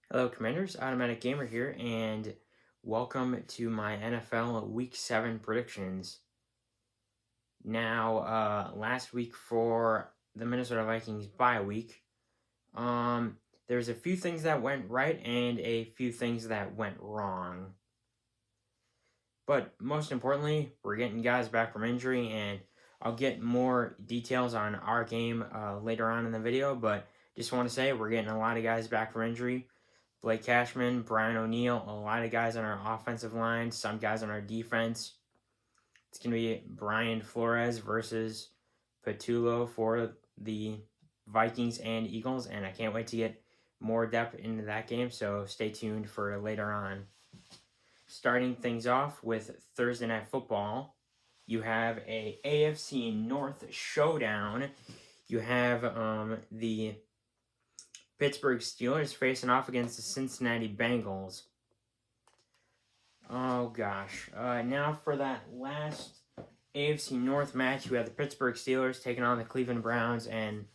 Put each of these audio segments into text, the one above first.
Hello, Commanders. Automatic Gamer here, and welcome to my NFL Week 7 predictions. Now, last week for the Minnesota Vikings bye week, there's a few things that went right and a few things that went wrong. But most importantly, we're getting guys back from injury, and I'll get more details on our game later on in the video, but just want to say we're getting a lot of guys back from injury. Blake Cashman, Brian O'Neill, a lot of guys on our offensive line, some guys on our defense. It's going to be Brian Flores versus Patullo for the Vikings and Eagles, and I can't wait to get more depth into that game, so stay tuned for later on. Starting things off with Thursday Night Football, you have a AFC North showdown. You have the Pittsburgh Steelers facing off against the Cincinnati Bengals. Oh gosh. Now for that last AFC North match, you had the Pittsburgh Steelers taking on the Cleveland Browns, and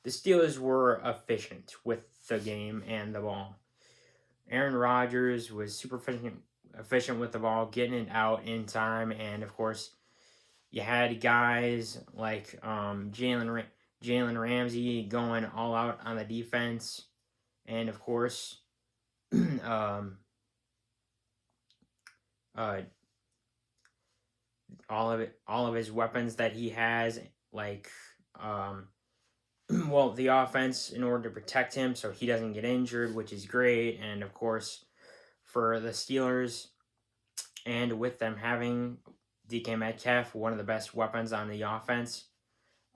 the Steelers were efficient with the game and the ball. Aaron Rodgers was super efficient with the ball, getting it out in time, and of course, you had guys like Jalen Ramsey going all out on the defense, and of course, uh, all of his weapons that he has, like well, the offense in order to protect him so he doesn't get injured, which is great, and of course, for the Steelers, and with them having DK Metcalf, one of the best weapons on the offense.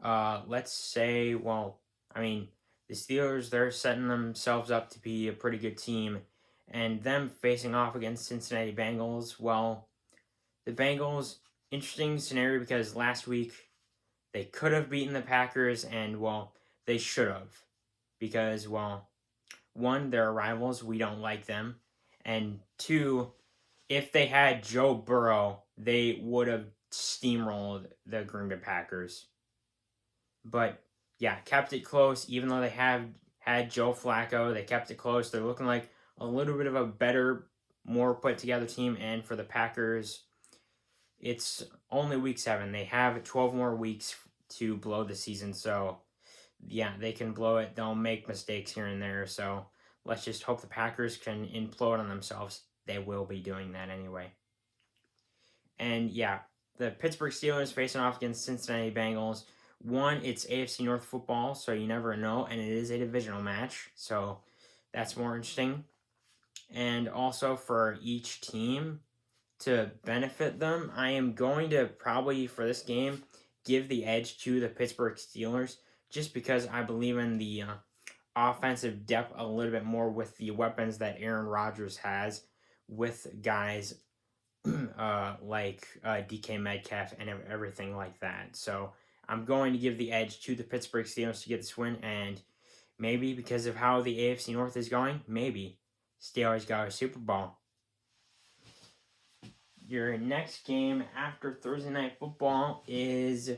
Let's say, well, I mean, the Steelers, they're setting themselves up to be a pretty good team, and them facing off against Cincinnati Bengals, well, the Bengals, interesting scenario because last week they could have beaten the Packers, and, well, they should have. Because, well, one, they're rivals, we don't like them, and two, if they had Joe Burrow, they would have steamrolled the Green Bay Packers. But yeah, kept it close. Even though they have had Joe Flacco, they kept it close. They're looking like a little bit of a better, more put together team. And for the Packers, it's only week 7. They have 12 more weeks to blow the season. So yeah, they can blow it. They'll make mistakes here and there. So let's just hope the Packers can implode on themselves. They will be doing that anyway. And yeah, the Pittsburgh Steelers facing off against Cincinnati Bengals. One, it's AFC North football, so you never know, and it is a divisional match, so that's more interesting. And also for each team to benefit them, I am going to probably for this game give the edge to the Pittsburgh Steelers just because I believe in the offensive depth a little bit more with the weapons that Aaron Rodgers has with guys like DK Metcalf and everything like that. So I'm going to give the edge to the Pittsburgh Steelers to get this win, and maybe because of how the AFC North is going, maybe Steelers got a Super Bowl. Your next game after Thursday Night Football is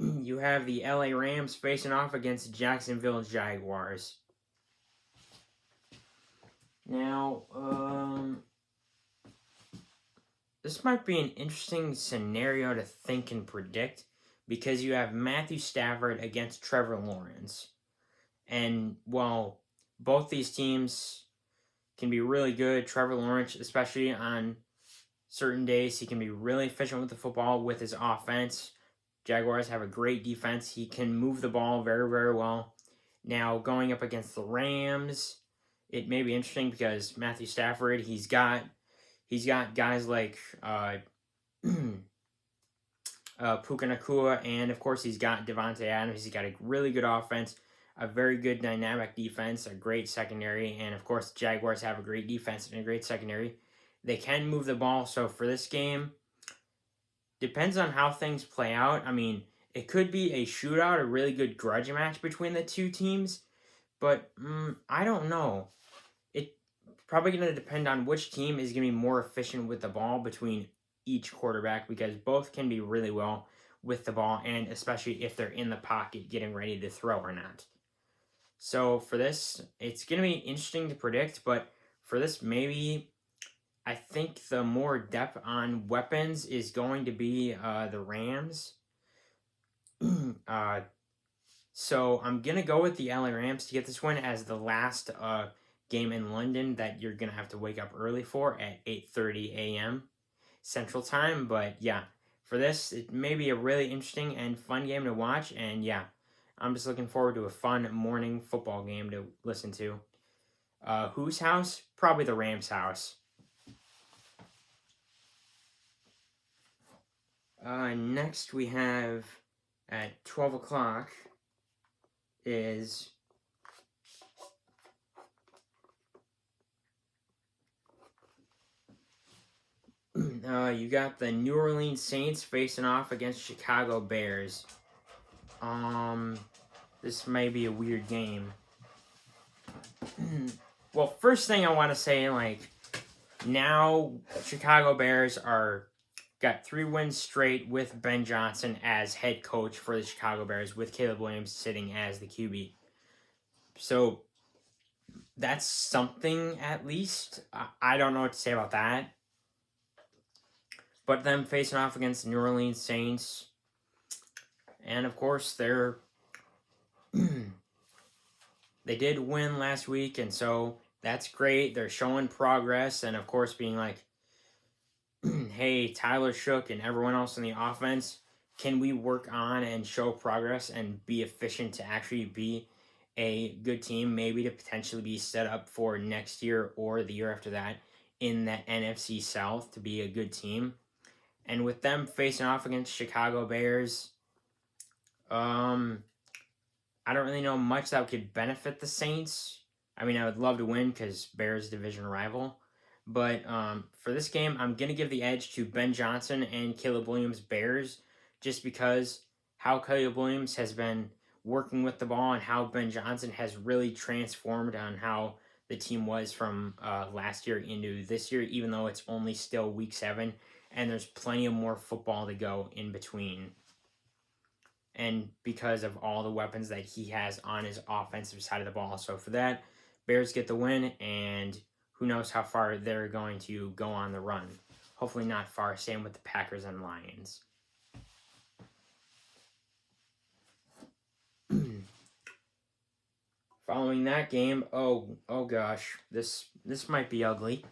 you have the LA Rams facing off against Jacksonville Jaguars. Now, this might be an interesting scenario to think and predict because you have Matthew Stafford against Trevor Lawrence. And while both these teams can be really good, Trevor Lawrence, especially on certain days, he can be really efficient with the football with his offense. Jaguars have a great defense. He can move the ball very, very well. Now, going up against the Rams, it may be interesting because Matthew Stafford, he's got guys like Puka Nacua, and of course he's got Devontae Adams. He's got a really good offense, a very good dynamic defense, a great secondary, and of course the Jaguars have a great defense and a great secondary. They can move the ball, so for this game, depends on how things play out. I mean, it could be a shootout, a really good grudge match between the two teams, but I don't know. It's probably going to depend on which team is going to be more efficient with the ball between each quarterback because both can be really well with the ball, and especially if they're in the pocket getting ready to throw or not. So for this, it's going to be interesting to predict, but for this, maybe I think the more depth on weapons is going to be the Rams. So I'm going to go with the LA Rams to get this win as the last game in London that you're going to have to wake up early for at 8:30 a.m. Central Time. But yeah, for this, it may be a really interesting and fun game to watch. And yeah, I'm just looking forward to a fun morning football game to listen to. Whose house? Probably the Rams' house. Next we have at 12 o'clock is you got the New Orleans Saints facing off against Chicago Bears. This may be a weird game. Well, first thing I want to say, now Chicago Bears got 3 wins straight with Ben Johnson as head coach for the Chicago Bears, with Caleb Williams sitting as the QB. So that's something, at least. I don't know what to say about that. But them facing off against the New Orleans Saints, and of course they did win last week, and so that's great. They're showing progress, and of course being like, hey, Tyler Shook and everyone else in the offense, can we work on and show progress and be efficient to actually be a good team, maybe to potentially be set up for next year or the year after that in that NFC South to be a good team. And with them facing off against Chicago Bears, I don't really know much that could benefit the Saints. I mean, I would love to win because Bears division rival. But for this game, I'm going to give the edge to Ben Johnson and Caleb Williams Bears, just because how Caleb Williams has been working with the ball and how Ben Johnson has really transformed on how the team was from last year into this year, even though it's only still week 7 and there's plenty of more football to go in between. And because of all the weapons that he has on his offensive side of the ball. So for that, Bears get the win, and who knows how far they're going to go on the run. Hopefully not far. Same with the Packers and Lions. Following that game, oh gosh, this might be ugly.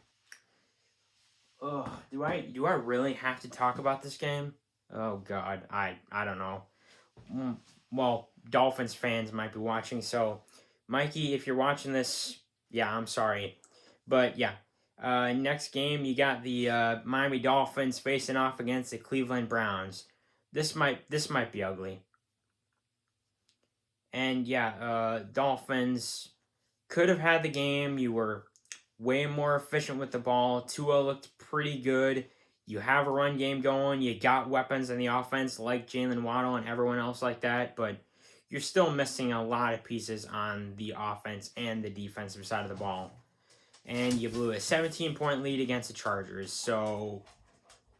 Do I really have to talk about this game? Oh God, I don't know. Well, Dolphins fans might be watching, so Mikey, if you're watching this, yeah, I'm sorry, but yeah. Next game, you got the Miami Dolphins facing off against the Cleveland Browns. This might be ugly. And yeah, Dolphins could have had the game. You were way more efficient with the ball. Tua looked pretty good. You have a run game going. You got weapons in the offense like Jalen Waddle and everyone else like that, but you're still missing a lot of pieces on the offense and the defensive side of the ball. And you blew a 17-point lead against the Chargers. So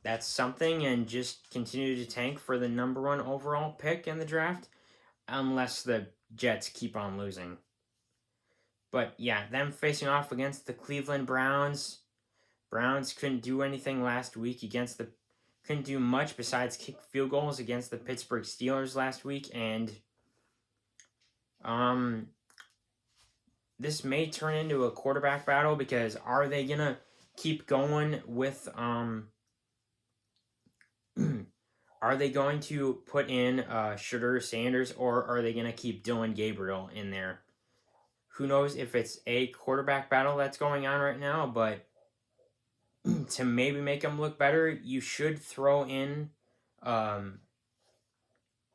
that's something, and just continue to tank for the number 1 overall pick in the draft, unless the Jets keep on losing. But yeah, them facing off against the Cleveland Browns. Browns couldn't do anything last week couldn't do much besides kick field goals against the Pittsburgh Steelers last week, and this may turn into a quarterback battle, because are they gonna keep going with are they going to put in Shedeur Sanders, or are they gonna keep Dylan Gabriel in there? Who knows if it's a quarterback battle that's going on right now, but to maybe make him look better, you should throw in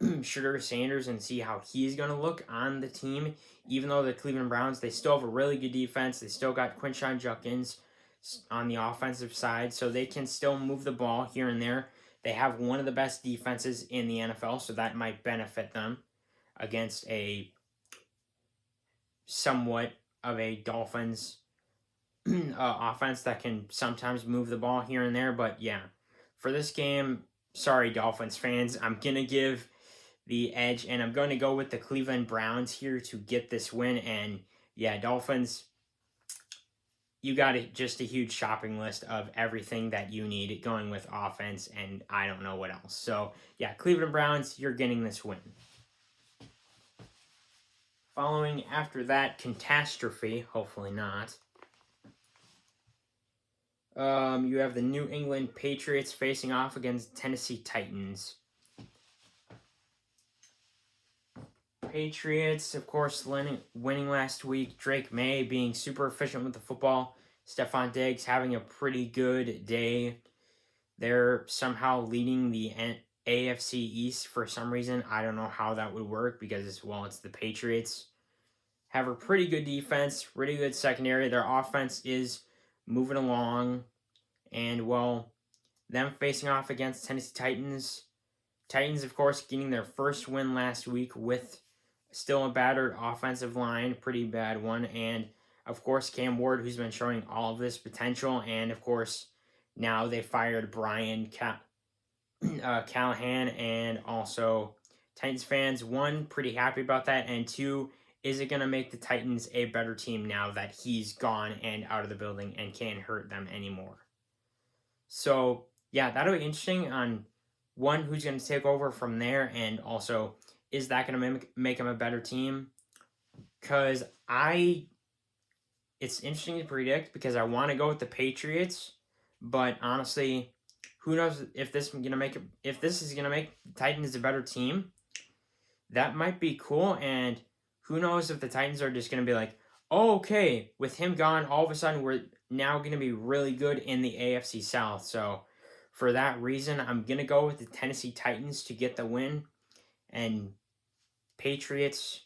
Shedeur Sanders and see how he's going to look on the team. Even though the Cleveland Browns, they still have a really good defense. They still got Quinshon Judkins on the offensive side, so they can still move the ball here and there. They have one of the best defenses in the NFL, so that might benefit them against a somewhat of a Dolphins offense that can sometimes move the ball here and there. But yeah, for this game, sorry Dolphins fans, I'm gonna give the edge, and I'm going to go with the Cleveland Browns here to get this win. And yeah, Dolphins, you got just a huge shopping list of everything that you need going with offense, and I don't know what else. So yeah, Cleveland Browns, you're getting this win. Following after that catastrophe, hopefully not. You have the New England Patriots facing off against Tennessee Titans. Patriots, of course, winning last week. Drake May being super efficient with the football. Stephon Diggs having a pretty good day. They're somehow leading the AFC East for some reason. I don't know how that would work because, well, it's the Patriots. Have a pretty good defense, pretty good secondary. Their offense is moving along. And, well, them facing off against Tennessee Titans. Titans, of course, getting their first win last week with still a battered offensive line, pretty bad one. And, of course, Cam Ward, who's been showing all of this potential. And, of course, now they fired Brian Callahan. And also, Titans fans, one, pretty happy about that. And two, is it going to make the Titans a better team now that he's gone and out of the building and can't hurt them anymore? So, yeah, that'll be interesting on one, who's going to take over from there, and also, is that going to make him a better team? Because it's interesting to predict because I want to go with the Patriots, but honestly, who knows if this is going to make the Titans a better team? That might be cool, and who knows if the Titans are just going to be like, oh, okay, with him gone, all of a sudden we're now going to be really good in the AFC South. So for that reason, I'm going to go with the Tennessee Titans to get the win. And Patriots,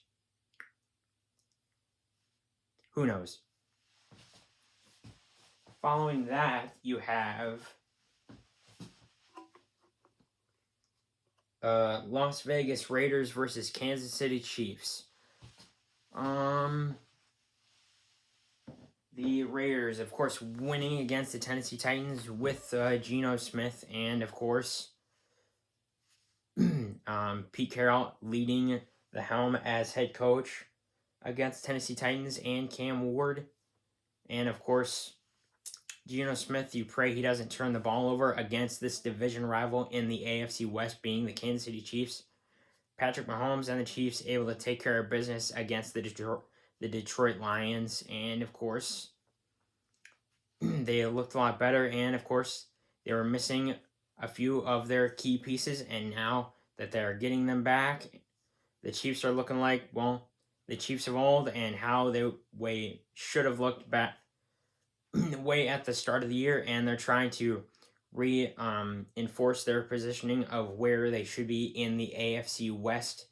who knows? Following that, you have Las Vegas Raiders versus Kansas City Chiefs. The Raiders, of course, winning against the Tennessee Titans with Geno Smith, and of course, Pete Carroll leading the helm as head coach against Tennessee Titans and Cam Ward. And of course, Geno Smith, you pray he doesn't turn the ball over against this division rival in the AFC West, being the Kansas City Chiefs. Patrick Mahomes and the Chiefs able to take care of business against the Detroit Lions. And of course, they looked a lot better. And of course, they were missing a few of their key pieces. And now that they're getting them back, the Chiefs are looking like, well, the Chiefs of old, and how they should have looked back way at the start of the year. And they're trying to enforce their positioning of where they should be in the AFC West.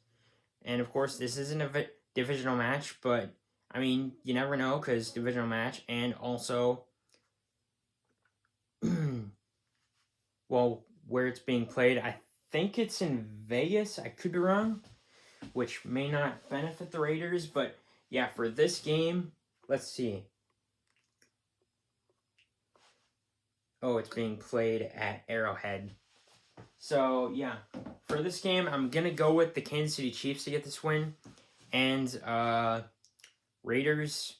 And of course, this isn't a divisional match, but I mean, you never know because divisional match. And also, well, where it's being played, I think it's in Vegas. I could be wrong, which may not benefit the Raiders. But yeah, for this game, let's see. Oh, it's being played at Arrowhead. So, yeah, for this game, I'm going to go with the Kansas City Chiefs to get this win. And Raiders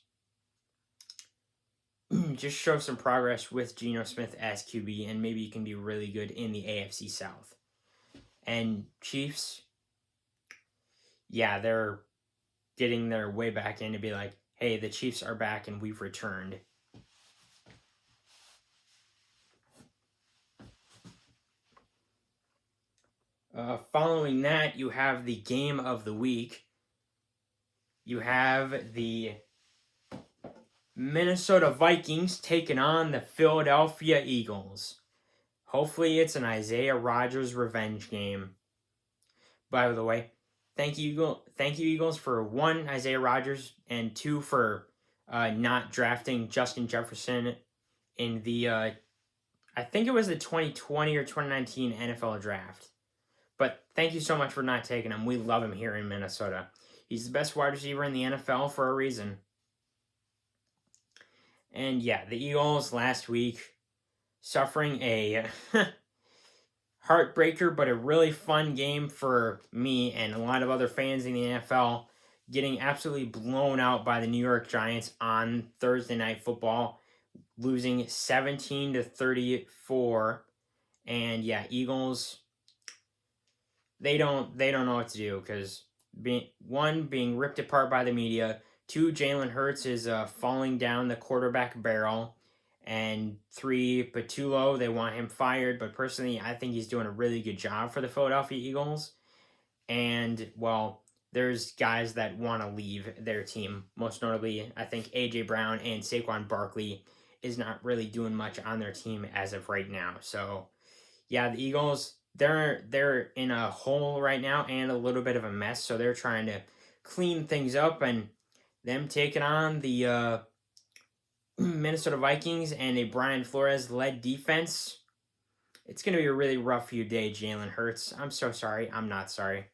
just show some progress with Geno Smith as QB, and maybe you can be really good in the AFC South. And Chiefs, yeah, they're getting their way back in to be like, hey, the Chiefs are back and we've returned. Following that, you have the game of the week. You have the Minnesota Vikings taking on the Philadelphia Eagles. Hopefully it's an Isaiah Rodgers revenge game. By the way, thank you Eagles for one, Isaiah Rodgers, and two, for not drafting Justin Jefferson in the I think it was the 2020 or 2019 NFL draft. But thank you so much for not taking him. We love him here in Minnesota. He's the best wide receiver in the NFL for a reason. And yeah, the Eagles last week suffering a heartbreaker, but a really fun game for me and a lot of other fans in the NFL, getting absolutely blown out by the New York Giants on Thursday Night Football, losing 17-34. And yeah, Eagles, they don't know what to do, because being ripped apart by the media. 2, Jalen Hurts is falling down the quarterback barrel. And 3, Patullo, they want him fired. But personally, I think he's doing a really good job for the Philadelphia Eagles. And, well, there's guys that want to leave their team. Most notably, I think A.J. Brown and Saquon Barkley is not really doing much on their team as of right now. So, yeah, the Eagles, they're in a hole right now and a little bit of a mess. So they're trying to clean things up, and them taking on the Minnesota Vikings and a Brian Flores-led defense. It's going to be a really rough few days, Jalen Hurts. I'm so sorry. I'm not sorry.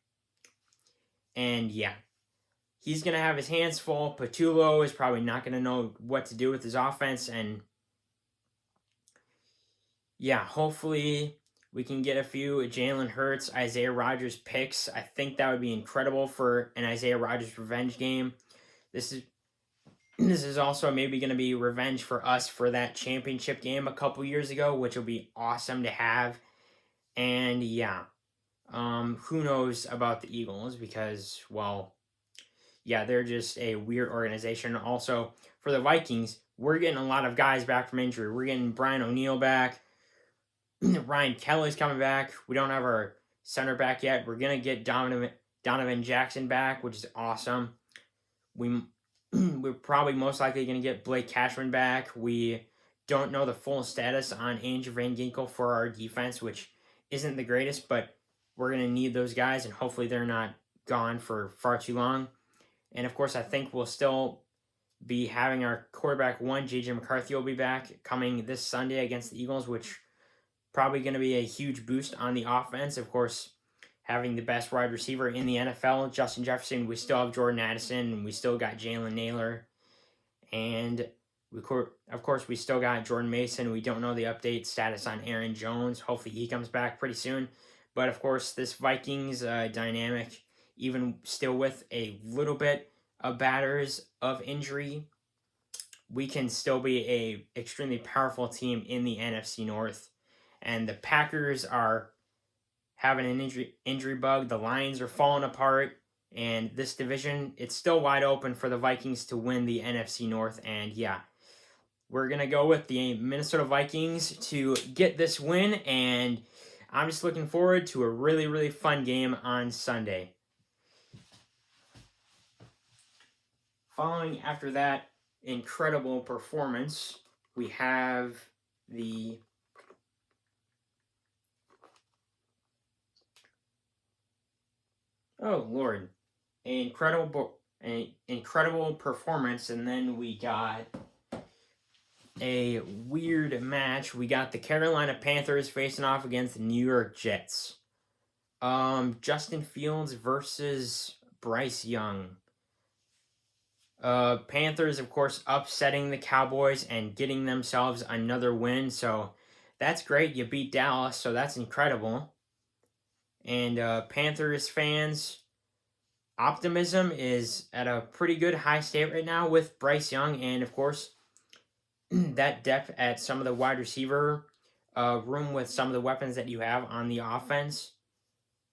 And yeah, he's going to have his hands full. Patullo is probably not going to know what to do with his offense. And yeah, hopefully we can get a few Jalen Hurts, Isaiah Rodgers picks. I think that would be incredible for an Isaiah Rodgers revenge game. This is also maybe going to be revenge for us for that championship game a couple years ago, which will be awesome to have. And yeah, who knows about the Eagles, because, well, yeah, they're just a weird organization. Also, for the Vikings, we're getting a lot of guys back from injury. We're getting Brian O'Neill back. Ryan Kelly's coming back. We don't have our center back yet. We're going to get Donovan Jackson back, which is awesome. We're probably most likely going to get Blake Cashman back. We don't know the full status on Andrew Van Ginkel for our defense, which isn't the greatest, but we're going to need those guys, and hopefully they're not gone for far too long. And, of course, I think we'll still be having our quarterback 1, J.J. McCarthy, will be back coming this Sunday against the Eagles, which probably going to be a huge boost on the offense. Of course, having the best wide receiver in the NFL, Justin Jefferson. We still have Jordan Addison, and we still got Jalen Naylor. And, of course, we still got Jordan Mason. We don't know the update status on Aaron Jones. Hopefully he comes back pretty soon. But, of course, this Vikings dynamic, even still with a little bit of batters of injury, we can still be a extremely powerful team in the NFC North. And the Packers are having an injury bug. The Lions are falling apart. And this division, it's still wide open for the Vikings to win the NFC North. And yeah, we're going to go with the Minnesota Vikings to get this win. And I'm just looking forward to a really, really fun game on Sunday. Following after that incredible performance, we have the oh Lord, an incredible performance, and then we got a weird match. We got the Carolina Panthers facing off against the New York Jets. Justin Fields versus Bryce Young. Panthers, of course, upsetting the Cowboys and getting themselves another win. So that's great. You beat Dallas, so that's incredible. And Panthers fans, optimism is at a pretty good high state right now with Bryce Young. And, of course, that depth at some of the wide receiver room with some of the weapons that you have on the offense.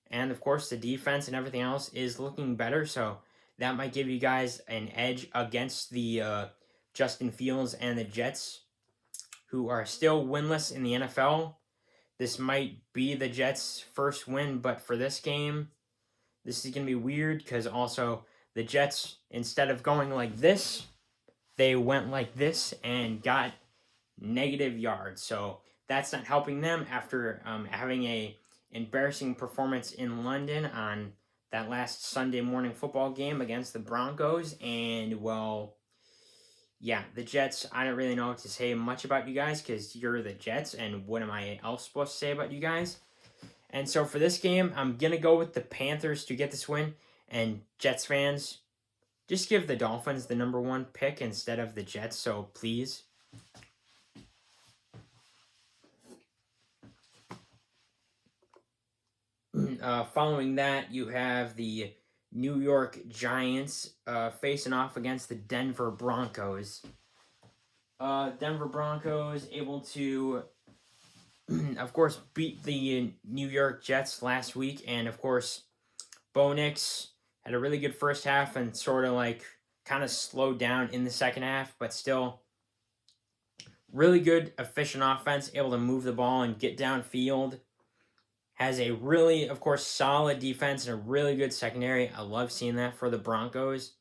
And, of course, the defense and everything else is looking better. So that might give you guys an edge against the Justin Fields and the Jets, who are still winless in the NFL. This might be the Jets' first win, but for this game, this is going to be weird because also the Jets, instead of going like this, they went like this and got negative yards. So that's not helping them after having a embarrassing performance in London on that last Sunday morning football game against the Broncos. And, well, yeah, the Jets, I don't really know what to say much about you guys because you're the Jets, and what am I else supposed to say about you guys? And so for this game, I'm going to go with the Panthers to get this win. And Jets fans, just give the Dolphins the number 1 pick instead of the Jets, so please. Following that, you have the New York Giants facing off against the Denver Broncos. Denver Broncos able to, of course, beat the New York Jets last week, and of course, Bo Nix had a really good first half and sort of like kind of slowed down in the second half, but still really good, efficient offense, able to move the ball and get downfield. Has a really, of course, solid defense and a really good secondary. I love seeing that for the Broncos.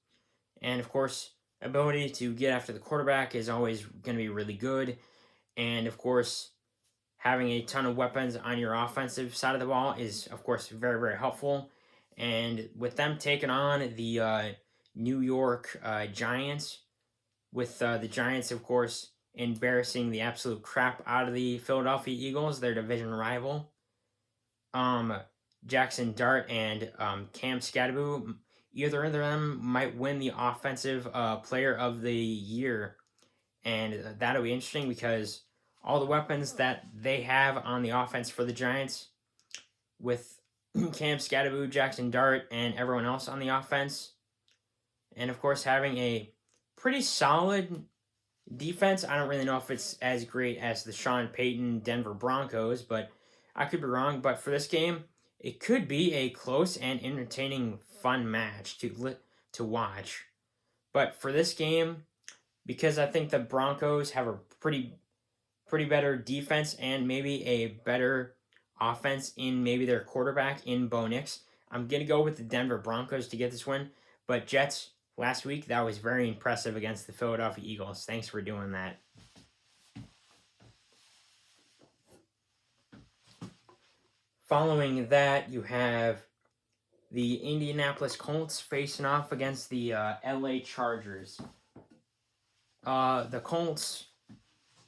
And, of course, ability to get after the quarterback is always going to be really good. And, of course, having a ton of weapons on your offensive side of the ball is, of course, very, very helpful. And with them taking on the New York Giants, with the Giants, of course, embarrassing the absolute crap out of the Philadelphia Eagles, their division rival. Jackson Dart and Cam Skattebo, either of them might win the offensive player of the year. And that'll be interesting because all the weapons that they have on the offense for the Giants, with Cam Skattebo, Jackson Dart, and everyone else on the offense, and of course having a pretty solid defense. I don't really know if it's as great as the Sean Payton Denver Broncos, but I could be wrong. But for this game, it could be a close and entertaining, fun match to watch. But for this game, because I think the Broncos have a pretty better defense and maybe a better offense in maybe their quarterback in Bo Nix, I'm going to go with the Denver Broncos to get this win. But Jets, last week, that was very impressive against the Philadelphia Eagles. Thanks for doing that. Following that, you have the Indianapolis Colts facing off against the LA Chargers. The Colts,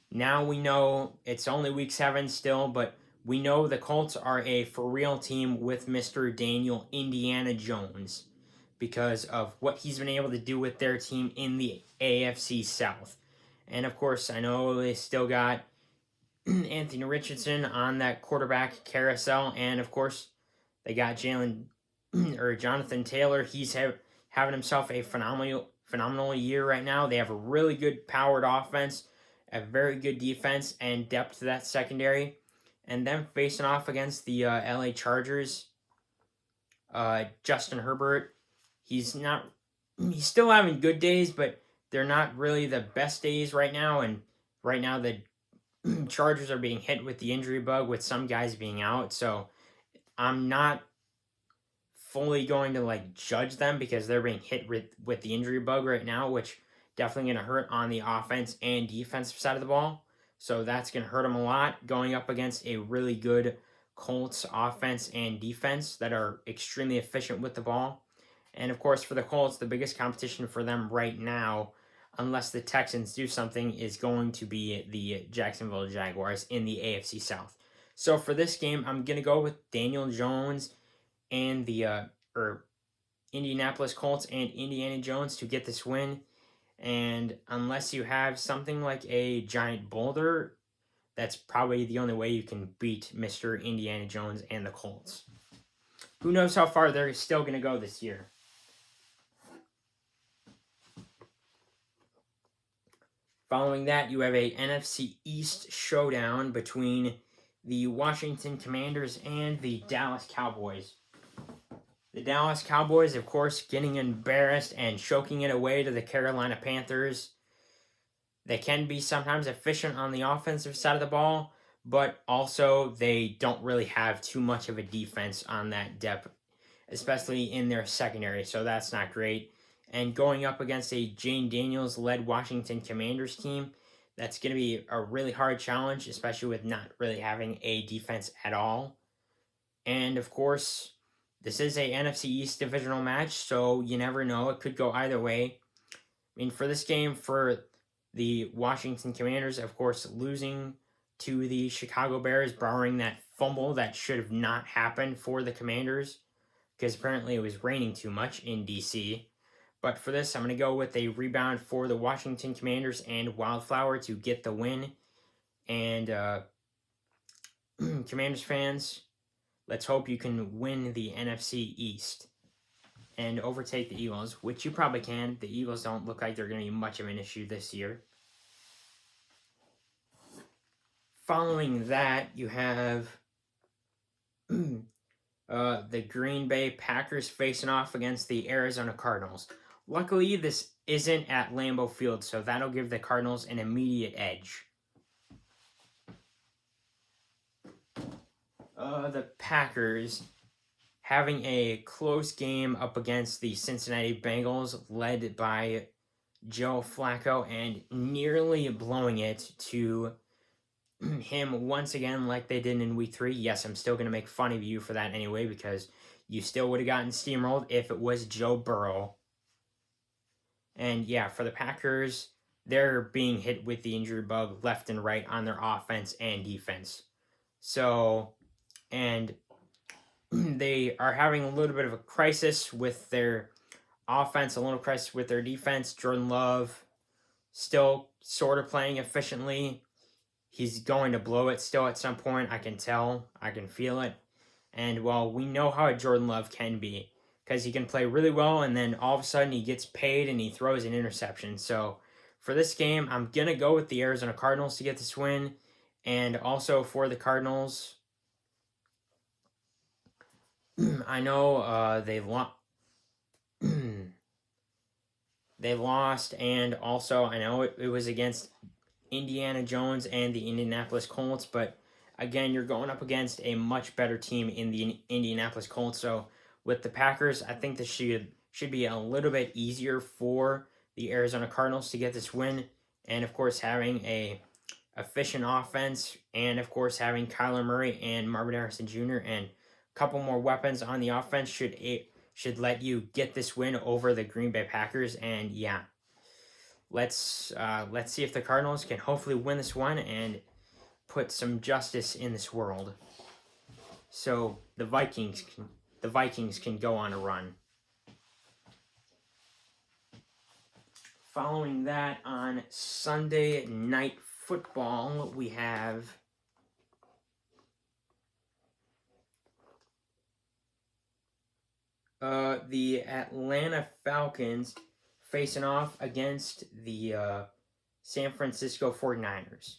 now we know it's only week 7 still, but we know the Colts are a for-real team with Mr. Daniel Indiana Jones because of what he's been able to do with their team in the AFC South. And, of course, I know they still got Anthony Richardson on that quarterback carousel, and of course they got Jonathan Taylor. He's having himself a phenomenal year right now. They have a really good powered offense, a very good defense, and depth to that secondary. And then facing off against the LA Chargers, Justin Herbert. He's still having good days, but they're not really the best days right now. And right now the Chargers are being hit with the injury bug with some guys being out, so I'm not fully going to judge them because they're being hit with the injury bug right now, which definitely going to hurt on the offense and defensive side of the ball. So that's going to hurt them a lot going up against a really good Colts offense and defense that are extremely efficient with the ball. And of course for the Colts, the biggest competition for them right now, unless the Texans do something, is going to be the Jacksonville Jaguars in the AFC South. So for this game, I'm going to go with Daniel Jones and the Indianapolis Colts and Indiana Jones to get this win. And unless you have something like a giant boulder, that's probably the only way you can beat Mr. Indiana Jones and the Colts. Who knows how far they're still going to go this year. Following that, you have a NFC East showdown between the Washington Commanders and the Dallas Cowboys. The Dallas Cowboys, of course, getting embarrassed and choking it away to the Carolina Panthers. They can be sometimes efficient on the offensive side of the ball, but also they don't really have too much of a defense on that depth, especially in their secondary, so that's not great. And going up against a Jane Daniels-led Washington Commanders team, that's going to be a really hard challenge, especially with not really having a defense at all. And, of course, this is a NFC East divisional match, so you never know. It could go either way. I mean, for this game, for the Washington Commanders, of course, losing to the Chicago Bears, borrowing that fumble that should have not happened for the Commanders, because apparently it was raining too much in D.C., but for this, I'm going to go with a rebound for the Washington Commanders and Wildflower to get the win. And Commanders fans, let's hope you can win the NFC East and overtake the Eagles, which you probably can. The Eagles don't look like they're going to be much of an issue this year. Following that, you have the Green Bay Packers facing off against the Arizona Cardinals. Luckily, this isn't at Lambeau Field, so that'll give the Cardinals an immediate edge. The Packers having a close game up against the Cincinnati Bengals, led by Joe Flacco, and nearly blowing it to him once again like they did in week 3. Yes, I'm still going to make fun of you for that anyway, because you still would have gotten steamrolled if it was Joe Burrow. And yeah, for the Packers, they're being hit with the injury bug left and right on their offense and defense. So, and they are having a little bit of a crisis with their offense, a little crisis with their defense. Jordan Love still sort of playing efficiently. He's going to blow it still at some point. I can tell. I can feel it. And, well, we know how Jordan Love can be, because he can play really well, and then all of a sudden he gets paid and he throws an interception. So for this game, I'm going to go with the Arizona Cardinals to get this win. And also for the Cardinals, I know they lost, and also I know it was against Indiana Jones and the Indianapolis Colts, but again, you're going up against a much better team in the Indianapolis Colts. So with the Packers, I think this should be a little bit easier for the Arizona Cardinals to get this win. And of course, having a efficient offense, and of course having Kyler Murray and Marvin Harrison Jr. and a couple more weapons on the offense should let you get this win over the Green Bay Packers. And yeah, let's see if the Cardinals can hopefully win this one and put some justice in this world, so the Vikings can go on a run. Following that, on Sunday Night Football, we have the Atlanta Falcons facing off against the San Francisco 49ers.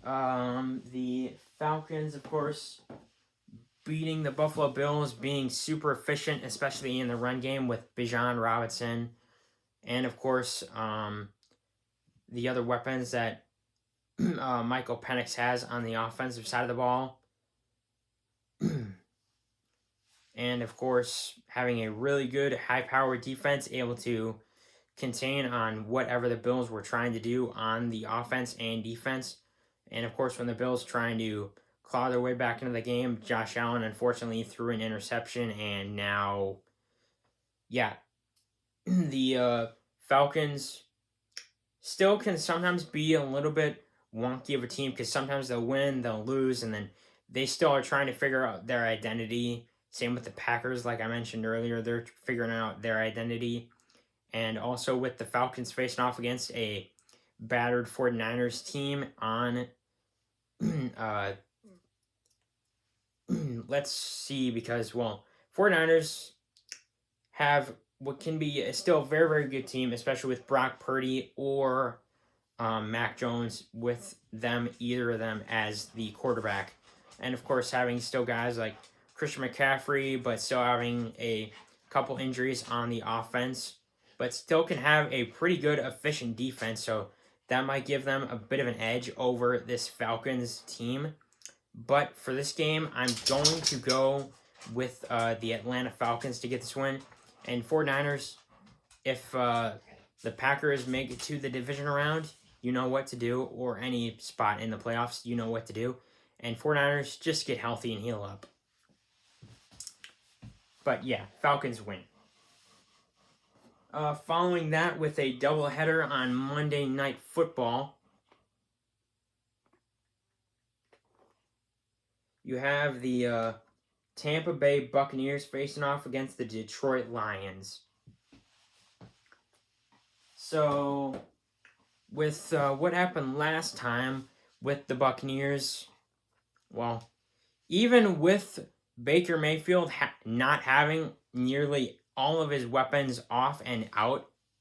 The Falcons, of course, beating the Buffalo Bills, being super efficient, especially in the run game with Bijan Robinson, and of course, the other weapons that Michael Penix has on the offensive side of the ball. And of course, having a really good high-powered defense, able to contain on whatever the Bills were trying to do on the offense and defense. And of course, when the Bills trying to claw their way back into the game, Josh Allen unfortunately threw an interception, and now, yeah, the Falcons still can sometimes be a little bit wonky of a team, because sometimes they'll win, they'll lose, and then they still are trying to figure out their identity. Same with the Packers, like I mentioned earlier, they're figuring out their identity. And also with the Falcons facing off against a battered 49ers team on let's see, because, well, 49ers have what can be still a very, very good team, especially with Brock Purdy or Mac Jones, with them, either of them as the quarterback. And of course, having still guys like Christian McCaffrey, but still having a couple injuries on the offense, but still can have a pretty good, efficient defense. So that might give them a bit of an edge over this Falcons team. But for this game, I'm going to go with the Atlanta Falcons to get this win. And 49ers, if the Packers make it to the division round, you know what to do, or any spot in the playoffs, you know what to do. And 49ers, just get healthy and heal up. But yeah, Falcons win. Following that with a doubleheader on Monday Night Football, you have the Tampa Bay Buccaneers facing off against the Detroit Lions. So, with what happened last time with the Buccaneers, well, even with Baker Mayfield not having nearly all of his weapons off and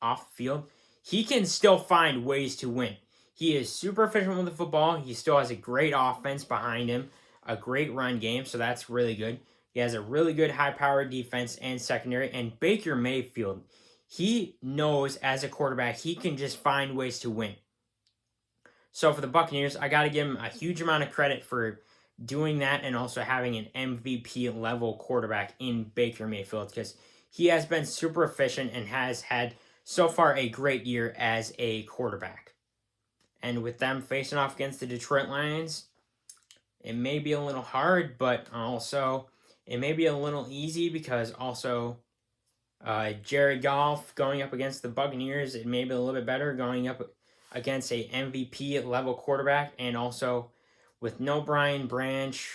off field, he can still find ways to win. He is super efficient with the football. He still has a great offense behind him, a great run game, so that's really good. He has a really good high-powered defense and secondary. And Baker Mayfield, he knows as a quarterback he can just find ways to win. So for the Buccaneers, I got to give him a huge amount of credit for doing that and also having an MVP level quarterback in Baker Mayfield, because he has been super efficient and has had so far a great year as a quarterback. And with them facing off against the Detroit Lions, it may be a little hard, but also it may be a little easy because also Jared Goff going up against the Buccaneers, it may be a little bit better going up against a MVP level quarterback, and also with no Brian Branch,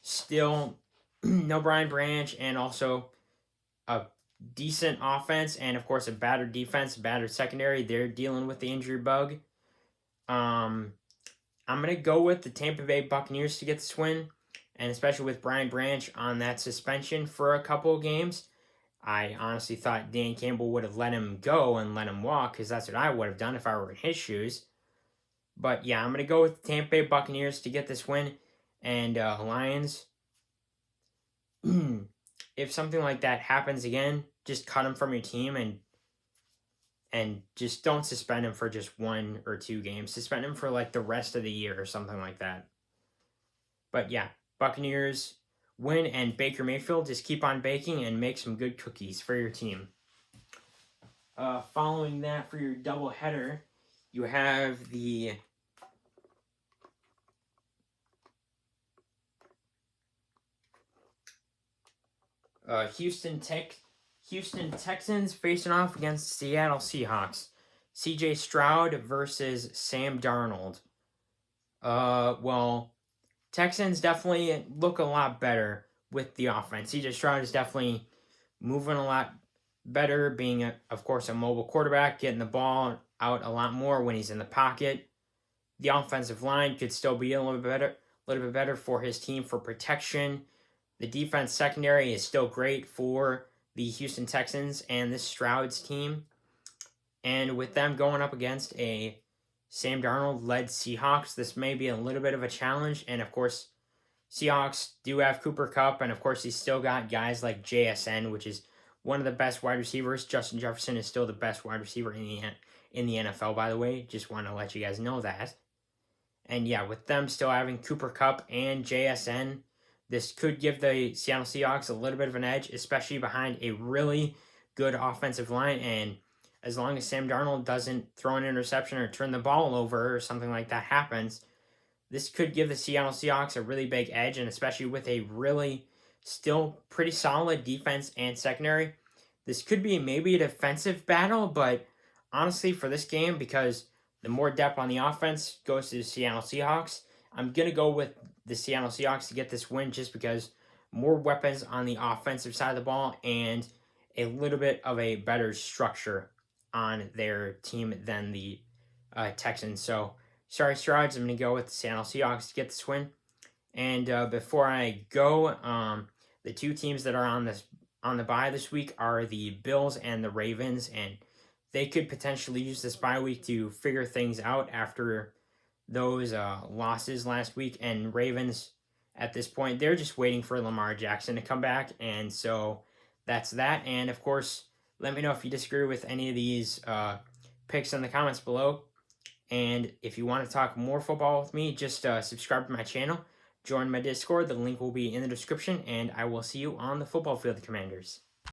still no Brian Branch, and also a decent offense, and of course a battered defense, battered secondary. They're dealing with the injury bug. I'm gonna go with the Tampa Bay Buccaneers to get this win, and especially with Brian Branch on that suspension for a couple of games. I honestly thought Dan Campbell would have let him go and let him walk, because that's what I would have done if I were in his shoes. But yeah, I'm going to go with the Tampa Bay Buccaneers to get this win. And Lions, if something like that happens again, just cut him from your team and just don't suspend him for just 1 or 2 games. Suspend him for like the rest of the year or something like that. But yeah, Buccaneers win, and Baker Mayfield, just keep on baking and make some good cookies for your team. Following that, for your doubleheader, you have the Houston Texans facing off against Seattle Seahawks. CJ Stroud versus Sam Darnold. Well, Texans definitely look a lot better with the offense. CJ Stroud is definitely moving a lot better, being, of course, a mobile quarterback, getting the ball out a lot more when he's in the pocket. The offensive line could still be a little bit better for his team for protection. The defense secondary is still great for the Houston Texans and this Stroud's team. And with them going up against a Sam Darnold-led Seahawks, this may be a little bit of a challenge. And, of course, Seahawks do have Cooper Kupp, and, of course, he's still got guys like JSN, which is one of the best wide receivers. Justin Jefferson is still the best wide receiver in the NFL, by the way. Just want to let you guys know that. And, yeah, with them still having Cooper Kupp and JSN, this could give the Seattle Seahawks a little bit of an edge, especially behind a really good offensive line. And as long as Sam Darnold doesn't throw an interception or turn the ball over or something like that happens, this could give the Seattle Seahawks a really big edge, and especially with a really still pretty solid defense and secondary. This could be maybe a defensive battle, but honestly for this game, because the more depth on the offense goes to the Seattle Seahawks, I'm going to go with the Seattle Seahawks to get this win, just because more weapons on the offensive side of the ball and a little bit of a better structure on their team than the Texans. So, sorry, Strouds, I'm going to go with the Seattle Seahawks to get this win. And before I go, the 2 teams that are on the bye this week are the Bills and the Ravens, and they could potentially use this bye week to figure things out after those losses last week. And Ravens, at this point, they're just waiting for Lamar Jackson to come back, and so that's that. And, of course, let me know if you disagree with any of these picks in the comments below. And if you want to talk more football with me, just subscribe to my channel. Join my Discord. The link will be in the description. And I will see you on the football field, Commanders.